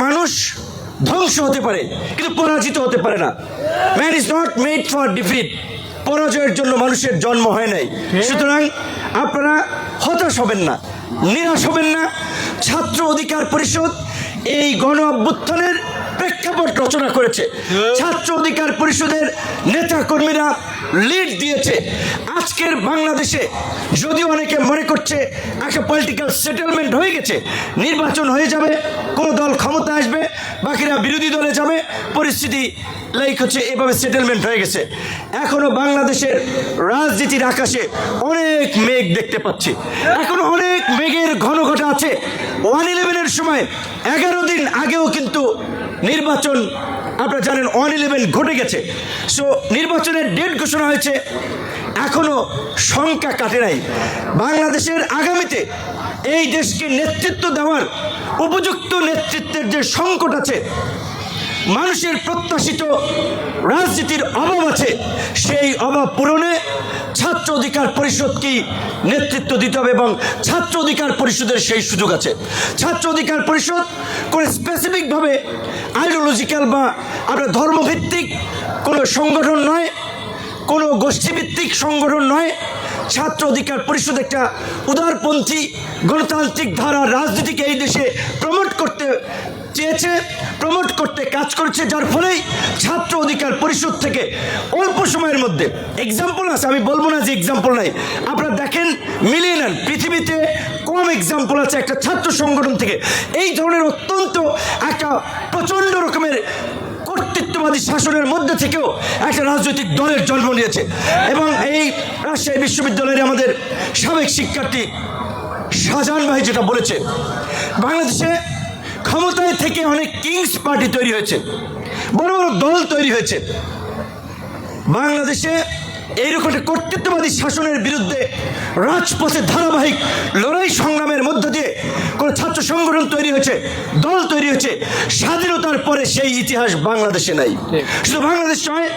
মানুষ ধ্বংস হতে পারে কিন্তু পরাজিত হতে পারে না। Man is not made for defeat. পরাজয়ের জন্য মানুষের জন্ম হয় নাই। সুতরাং আপনারা হতাশ হবেন না, নিরাশ হবেন না। ছাত্র অধিকার পরিষদ এই গণ অভ্যুত্থানের প্রেক্ষাপট রচনা করেছে। ছাত্র অধিকার পরিষদের নেতা কর্মীরা লিড দিয়েছে। আজকের বাংলাদেশে যদিও অনেকে মনে করছে একটা পলিটিক্যাল সেটেলমেন্ট হয়ে গেছে, নির্বাচন হয়ে যাবে, কোনো দল ক্ষমতা আসবে, বাকিরা বিরোধী দলে যাবে, পরিস্থিতি লাইক হচ্ছে এভাবে সেটেলমেন্ট হয়ে গেছে। এখনো বাংলাদেশের রাজনীতির আকাশে অনেক মেঘ দেখতে পাচ্ছি, এখনো অনেক মেঘের ঘনঘটা আছে। 1/11-এর সময় 11 দিন আগেও কিন্তু নির্বাচন আপনারা জানেন 1/11 ঘটে গেছে। সো নির্বাচনের ডেট ঘোষণা হয়েছে, এখনো সংখ্যা কাটে নাই। বাংলাদেশের আগামীতে এই দেশকে নেতৃত্ব দেওয়ার উপযুক্ত নেতৃত্বের যে সংকট আছে, মানুষের প্রত্যাশিত রাজনীতির অভাব আছে, সেই অভাব পূরণে ছাত্র অধিকার পরিষদকেই নেতৃত্ব দিতে হবে এবং ছাত্র অধিকার পরিষদের সেই সুযোগ আছে। ছাত্র অধিকার পরিষদ কোনো স্পেসিফিকভাবে আইডিওলজিক্যাল বা আপনার ধর্মভিত্তিক কোনো সংগঠন নয়, কোনো গোষ্ঠীভিত্তিক সংগঠন নয়। ছাত্র অধিকার পরিষদ একটা উদারপন্থী গণতান্ত্রিক ধারা রাজনীতিকে এই দেশে প্রমোট করতে চেয়েছে, প্রমোট করতে কাজ করেছে, যার ফলেই ছাত্র অধিকার পরিষদ থেকে অল্প সময়ের মধ্যে এক্সাম্পল আছে, আমি বলবো না যে এক্সাম্পল নাই, আপনারা দেখেন মিলিয়ে নেন, পৃথিবীতে কম এক্সাম্পল আছে একটা ছাত্র সংগঠন থেকে এই ধরনের অত্যন্ত একটা প্রচণ্ড রকমের কর্তৃত্ববাদী শাসনের মধ্যে থেকেও একটা রাজনৈতিক দলের জন্ম নিয়েছে। এবং এই রাজশাহী বিশ্ববিদ্যালয়ের আমাদের সাবেক শিক্ষার্থী শাহজাহান ভাই যেটা বলেছে, বাংলাদেশে ক্ষমতায় থেকে অনেক কিংস পার্টি তৈরি হয়েছে, বড় বড় দল তৈরি হয়েছে। বাংলাদেশে এইরকম একটা কর্তৃত্ববাদী শাসনের বিরুদ্ধে রাজপথে ধারাবাহিক লড়াই সংগ্রামের মধ্য দিয়ে কোনো ছাত্র সংগঠন তৈরি হয়েছে, দল তৈরি হয়েছে। স্বাধীনতার পরে সেই ইতিহাস বাংলাদেশে নাই। শুধু বাংলাদেশ নয়,